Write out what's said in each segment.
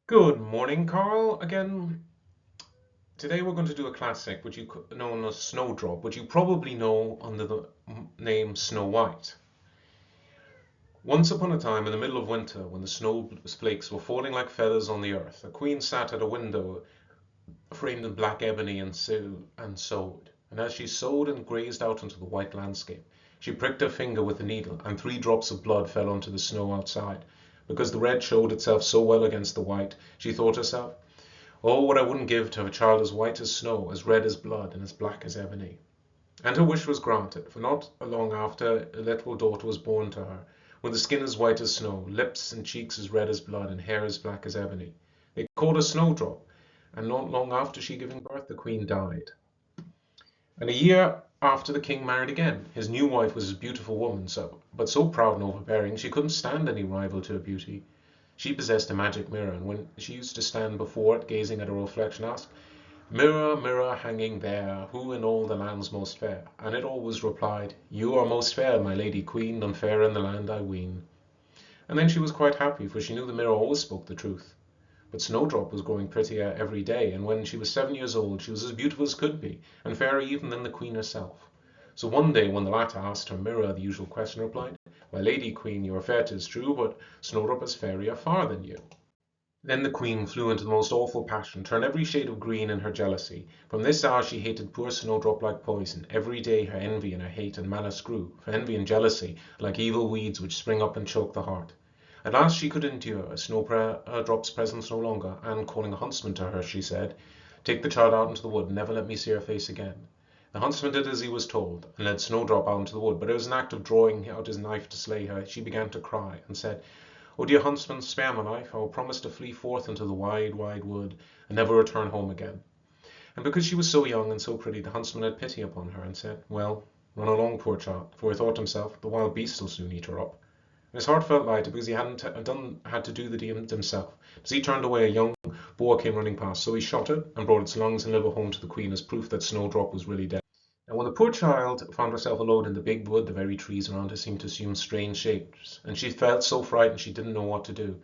Good morning, Carl. Again, today we're going to do a classic, which known as Snowdrop, which you probably know under the name Snow White. Once upon a time, in the middle of winter, when the snowflakes were falling like feathers on the earth, a queen sat at a window framed in black ebony and sewed. And as she sewed and gazed out into the white landscape, she pricked her finger with the needle, and 3 drops of blood fell onto the snow outside. Because the red showed itself so well against the white, she thought to herself, "Oh, what I wouldn't give to have a child as white as snow, as red as blood, and as black as ebony." And her wish was granted, for not long after a little daughter was born to her, with the skin as white as snow, lips and cheeks as red as blood, and hair as black as ebony. They called her Snowdrop, and not long after she giving birth, the queen died. And a year after, the king married again. His new wife was a beautiful woman, but so proud and overbearing she couldn't stand any rival to her beauty. She possessed a magic mirror, and when she used to stand before it, gazing at her reflection, asked, "Mirror, mirror, hanging there, who in all the land's most fair?" And it always replied, "You are most fair, my lady queen, none fair in the land, I ween." And then she was quite happy, for she knew the mirror always spoke the truth. But Snowdrop was growing prettier every day, and when she was 7 years old she was as beautiful as could be, and fairer even than the queen herself. So one day when the latter asked her mirror the usual question, replied, "My lady queen, you are fair, 'tis true, but Snowdrop is fairer far than you." Then the queen flew into the most awful passion, turned every shade of green in her jealousy. From this hour she hated poor Snowdrop like poison. Every day her envy and her hate and malice grew, for envy and jealousy are like evil weeds which spring up and choke the heart. At last she could endure Snowdrop's presence no longer, and calling a huntsman to her, she said, "Take the child out into the wood, and never let me see her face again." The huntsman did as he was told, and led Snowdrop out into the wood, but it was an act of drawing out his knife to slay her. She began to cry, and said, "O dear huntsman, spare my life. I will promise to flee forth into the wide, wide wood, and never return home again." And because she was so young and so pretty, the huntsman had pity upon her, and said, "Well, run along, poor child," for he thought to himself, "The wild beasts will soon eat her up." And his heart felt lighter, because he hadn't had to do the deed himself. As he turned away, a young boar came running past, so he shot it, and brought its lungs and liver home to the queen as proof that Snowdrop was really dead. And when the poor child found herself alone in the big wood, the very trees around her seemed to assume strange shapes, and she felt so frightened she didn't know what to do.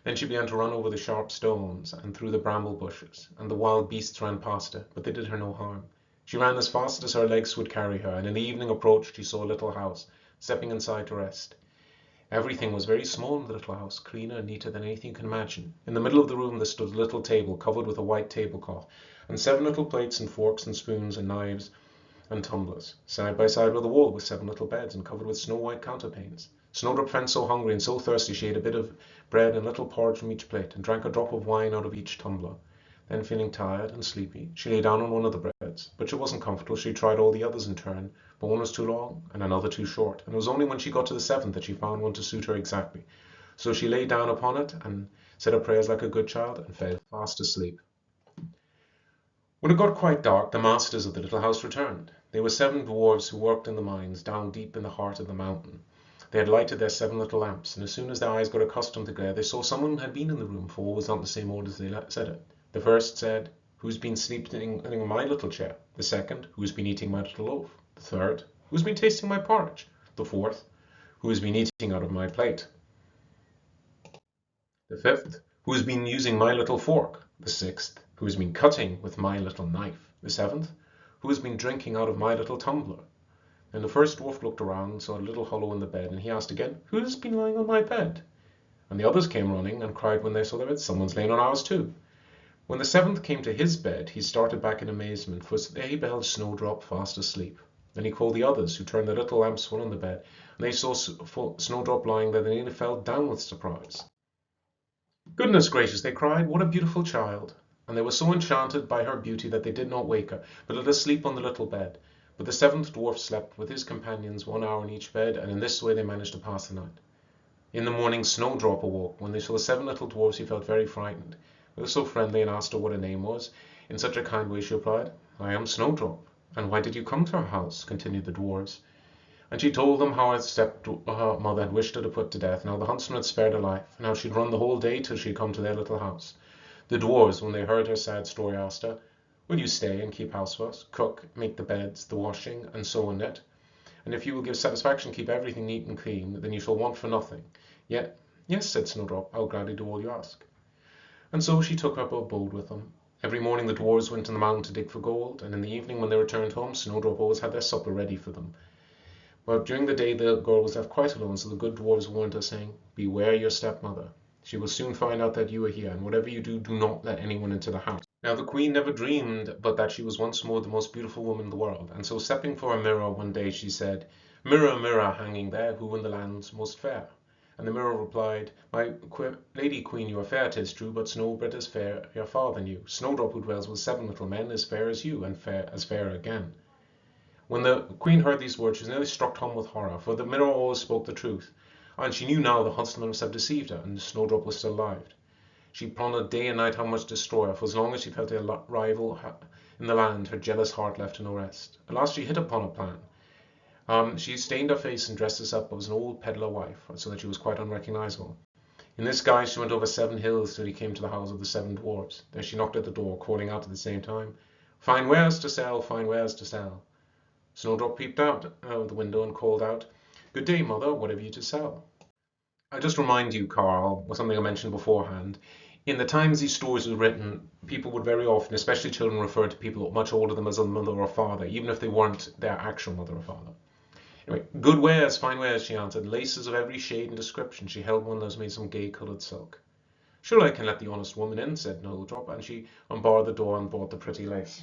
Then she began to run over the sharp stones and through the bramble bushes, and the wild beasts ran past her, but they did her no harm. She ran as fast as her legs would carry her, and in the evening approached she saw a little house, stepping inside to rest. Everything was very small in the little house, cleaner and neater than anything you can imagine. In the middle of the room there stood a little table covered with a white tablecloth, and 7 little plates and forks and spoons and knives and tumblers. Side by side were the wall with 7 little beds and covered with snow-white counterpanes. Snowdrop felt so hungry and so thirsty she ate a bit of bread and a little porridge from each plate, and drank a drop of wine out of each tumbler. Then, feeling tired and sleepy, she lay down on one of the beds, but she wasn't comfortable. She tried all the others in turn, but one was too long and another too short, and it was only when she got to the 7th that she found one to suit her exactly. So she lay down upon it and said her prayers like a good child and fell fast asleep. When it got quite dark, the masters of the little house returned. They were 7 dwarfs who worked in the mines down deep in the heart of the mountain. They had lighted their 7 little lamps, and as soon as their eyes got accustomed to glare, they saw someone had been in the room, for all was not in the same order as they said it. The first said, "Who's been sleeping in my little chair?" The second, "Who's been eating my little loaf?" The third, "Who's been tasting my porridge?" The fourth, "Who has been eating out of my plate?" The fifth, "Who has been using my little fork?" The sixth, "Who has been cutting with my little knife?" The seventh, "Who has been drinking out of my little tumbler?" Then the first dwarf looked around and saw a little hollow in the bed, and he asked again, "Who has been lying on my bed?" And the others came running and cried when they saw their bed, "Someone's lain on ours too." When the 7th came to his bed, he started back in amazement, for there he beheld Snowdrop fast asleep. Then he called the others, who turned their little lamps full on the bed, and they saw Snowdrop lying there. They nearly fell down with surprise. "Goodness gracious!" they cried, "what a beautiful child!" And they were so enchanted by her beauty that they did not wake her, but let her sleep on the little bed. But the 7th dwarf slept with his companions 1 hour in each bed, and in this way they managed to pass the night. In the morning Snowdrop awoke. When they saw the 7 little dwarfs he felt very frightened. They were so friendly, and asked her what her name was. In such a kind way she replied, "I am Snowdrop." "And why did you come to our house?" continued the dwarfs. And she told them how her stepmother had wished her to put to death, and how the huntsman had spared her life, and how she'd run the whole day till she had come to their little house. The dwarfs, when they heard her sad story, asked her, "Will you stay and keep house for us, cook, make the beds, the washing, and sew and knit? And if you will give satisfaction, keep everything neat and clean, then you shall want for nothing." "Yet, yes," said Snowdrop, "I'll gladly do all you ask." And so she took up her abode with them. Every morning the dwarfs went to the mountain to dig for gold, and in the evening when they returned home, Snowdrop always had their supper ready for them. But during the day the girl was left quite alone, so the good dwarfs warned her, saying, "Beware your stepmother. She will soon find out that you are here, and whatever you do, do not let anyone into the house." Now the queen never dreamed but that she was once more the most beautiful woman in the world, and so stepping for a mirror one day she said, "Mirror, mirror, hanging there, who in the land's most fair?" And the mirror replied, "My lady queen, you are fair, 'tis true, but Snowdrop is fairer far than you. Snowdrop, who dwells with 7 little men, is fair as you, and fair as fair again." When the queen heard these words, she was nearly struck home with horror, for the mirror always spoke the truth, and she knew now the huntsmen must have deceived her, and Snowdrop was still alive. She plotted day and night how much to destroy her, for as long as she felt a rival in the land, her jealous heart left her no rest. At last she hit upon a plan. She stained her face and dressed herself up as an old peddler wife, so that she was quite unrecognizable. In this guise she went over 7 hills till she came to the house of the 7 dwarfs. There she knocked at the door, calling out at the same time, "Fine wares to sell, fine wares to sell." Snowdrop peeped out of the window and called out, "Good day, mother, what have you to sell?" I just remind you, Carl, of something I mentioned beforehand. In the times these stories were written, people would very often, especially children, refer to people much older than them as a mother or father, even if they weren't their actual mother or father. Anyway, "Good wares, fine wares," she answered, "laces of every shade and description." She held one that was made of some gay-coloured silk. "Sure, I can let the honest woman in," said Snowdrop, and she unbarred the door and bought the pretty lace.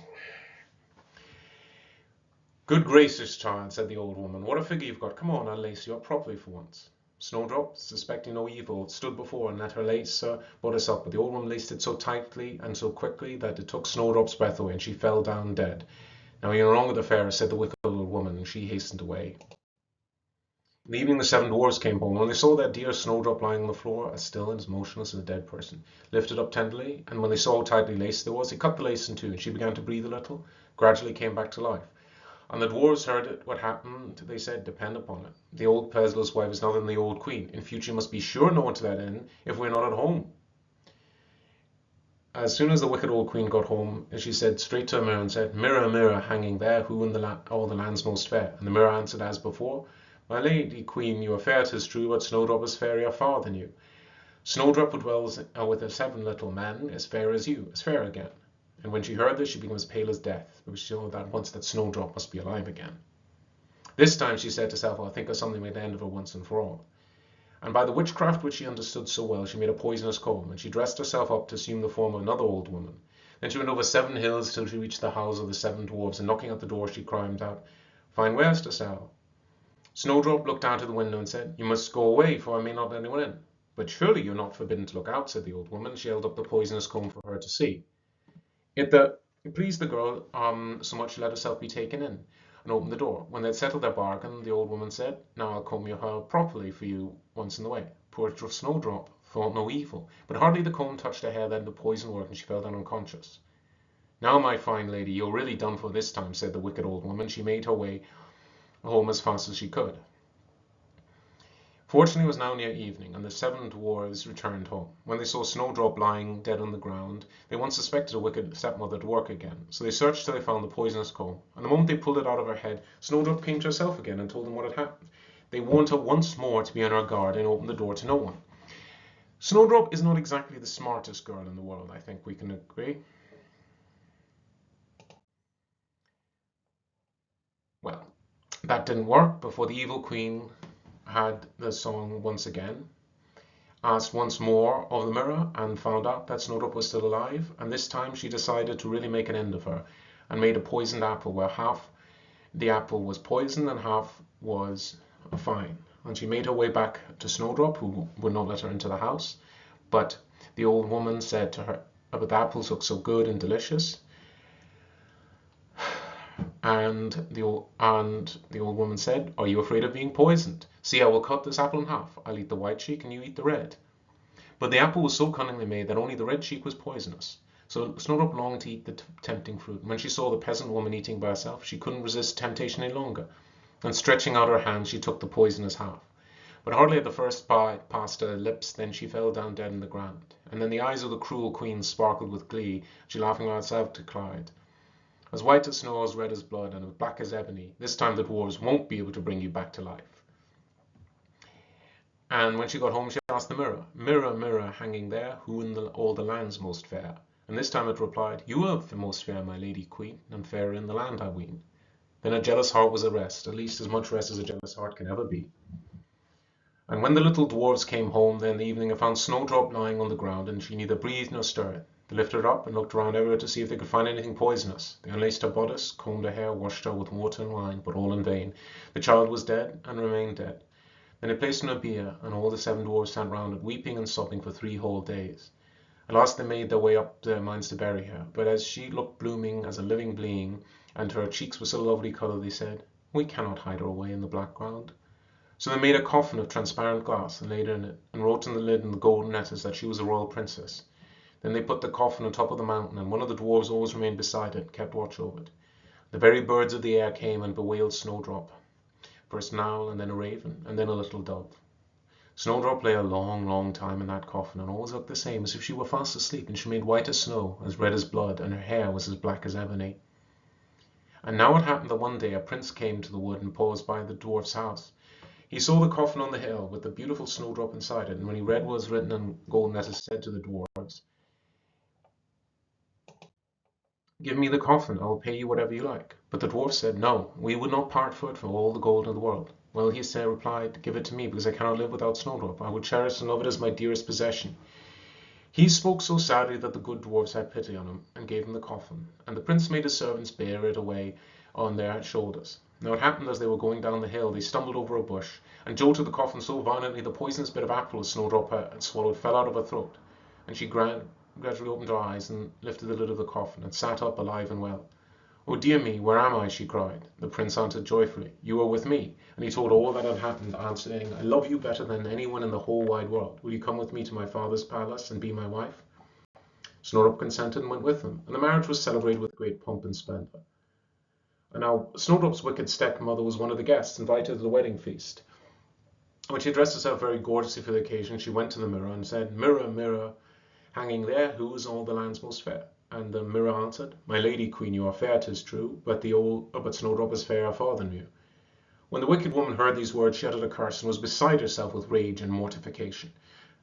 "Good gracious, child," said the old woman, "what a figure you've got. Come on, I'll lace you up properly for once." Snowdrop, suspecting no evil, stood before and let her lace her bodice up, but the old woman laced it so tightly and so quickly that it took Snowdrop's breath away, and she fell down dead. "Now you're no longer the fairest," said the wicked old woman, and she hastened away. In the evening the 7 dwarfs came home, and when they saw their dear Snowdrop lying on the floor, as still and as motionless as a dead person, lifted up tenderly, and when they saw how tightly laced it was, they cut the lace in two, and she began to breathe a little, gradually came back to life. And the dwarfs heard it, what happened. They said, "Depend upon it, the old peddler's wife is not than the old queen. In future you must be sure no one to let in if we're not at home." As soon as the wicked old queen got home, she said straight to a mirror and said, "Mirror, mirror, hanging there, who in all the land's most fair?" And the mirror answered as before, "My lady queen, you are fair, 'tis true, but Snowdrop is fairer far than you. Snowdrop, who dwells with the 7 little men, is fair as you, is fair again." And when she heard this, she became as pale as death, because she knew that once that Snowdrop must be alive again. This time she said to herself, "I'll think of something to make the end of her once and for all." And by the witchcraft which she understood so well, she made a poisonous comb, and she dressed herself up to assume the form of another old woman. Then she went over 7 hills till she reached the house of the 7 dwarfs, and knocking at the door, she cried out, "Fine wares to sell." Snowdrop looked out of the window and said, "You must go away, for I may not let anyone in." "But surely you're not forbidden to look out," said the old woman. She held up the poisonous comb for her to see. It pleased the girl so much she let herself be taken in, and opened the door. When they had settled their bargain, the old woman said, "Now I'll comb your hair properly for you once in the way." Poor Snowdrop thought no evil, but hardly the comb touched her hair than the poison worked, and she fell down unconscious. "Now, my fine lady, you're really done for this time," said the wicked old woman. She made her way home as fast as she could. Fortunately it was now near evening, and the 7 dwarfs returned home. When they saw Snowdrop lying dead on the ground, they once suspected a wicked stepmother to work again. So they searched till they found the poisonous comb, and the moment they pulled it out of her head, Snowdrop came to herself again and told them what had happened. They warned her once more to be on her guard and opened the door to no one. Snowdrop is not exactly the smartest girl in the world, I think we can agree. Well, that didn't work, before the evil queen had the song once again, asked once more of the mirror, and found out that Snowdrop was still alive, and this time she decided to really make an end of her, and made a poisoned apple where half the apple was poisoned and half was fine. And she made her way back to Snowdrop, who would not let her into the house, but the old woman said to her, "But the apples look so good and delicious." And the old woman said, "Are you afraid of being poisoned? See, I will cut this apple in half. I'll eat the white cheek and you eat the red." But the apple was so cunningly made that only the red cheek was poisonous. So Snowdrop longed to eat the tempting fruit, and when she saw the peasant woman eating by herself, she couldn't resist temptation any longer, and stretching out her hand, she took the poisonous half. But hardly had the first bite passed her lips than she fell down dead in the ground. And then the eyes of the cruel queen sparkled with glee, she laughing out herself cried, "As white as snow, as red as blood, and as black as ebony, this time the dwarves won't be able to bring you back to life." And when she got home, she asked the mirror, "Mirror, mirror, hanging there, who in all the land's most fair?" And this time it replied, "You are most fair, my lady queen, and fairer in the land, I ween." Then a jealous heart was at rest, at least as much rest as a jealous heart can ever be. And when the little dwarfs came home then in the evening and found Snowdrop lying on the ground, and she neither breathed nor stirred, they lifted her up and looked around everywhere to see if they could find anything poisonous. They unlaced her bodice, combed her hair, washed her with water and wine, but all in vain. The child was dead, and remained dead. Then they placed her in a bier, and all the 7 dwarfs sat round it, weeping and sobbing for 3 whole days. At last they made their way up their minds to bury her, but as she looked blooming as a living being, and her cheeks were so lovely colour, they said, "We cannot hide her away in the black ground." So they made a coffin of transparent glass, and laid her in it, and wrote on the lid in the golden letters that she was a royal princess. Then they put the coffin on top of the mountain, and one of the dwarfs always remained beside it, and kept watch over it. The very birds of the air came and bewailed Snowdrop, first an owl, and then a raven, and then a little dove. Snowdrop lay a long, long time in that coffin, and always looked the same, as if she were fast asleep, and she made white as snow, as red as blood, and her hair was as black as ebony. And now it happened that one day a prince came to the wood and paused by the dwarf's house. He saw the coffin on the hill, with the beautiful Snowdrop inside it, and when he read what was written in golden letters, said to the dwarfs, "Give me the coffin, I will pay you whatever you like." But the dwarfs said, "No, we would not part for it for all the gold in the world." Well, he said, replied, "Give it to me, because I cannot live without Snowdrop. I will cherish and love it as my dearest possession." He spoke so sadly that the good dwarfs had pity on him, and gave him the coffin, and the prince made his servants bear it away on their shoulders. Now it happened as they were going down the hill, they stumbled over a bush, and jolted the coffin so violently the poisonous bit of apple Snowdrop had swallowed fell out of her throat, and she gradually opened her eyes and lifted the lid of the coffin, and sat up alive and well. "Oh dear me, where am I?" she cried. The prince answered joyfully, "You are with me." And he told all that had happened, answering, "I love you better than anyone in the whole wide world. Will you come with me to my father's palace and be my wife?" Snowdrop consented and went with him, and the marriage was celebrated with great pomp and splendour. And now Snowdrop's wicked stepmother was one of the guests invited to the wedding feast. When she dressed herself very gorgeously for the occasion, she went to the mirror and said, "Mirror, mirror, hanging there, who is all the land's most fair?" And the mirror answered, "My lady queen, you are fair, 'tis true, but Snowdrop is fairer far than you." When the wicked woman heard these words, she uttered a curse and was beside herself with rage and mortification.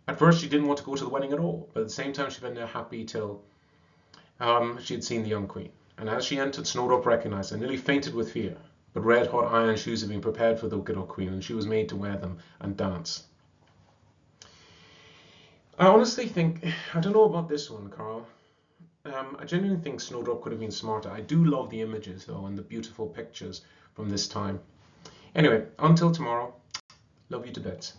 At first she didn't want to go to the wedding at all, but at the same time she been happy till she had seen the young queen. And as she entered, Snowdrop recognized her, nearly fainted with fear. But red-hot iron shoes had been prepared for the wicked old queen, and she was made to wear them and dance. I honestly think, I don't know about this one, Carl. I genuinely think Snowdrop could have been smarter. I do love the images, though, and the beautiful pictures from this time. Anyway, until tomorrow, love you to bits.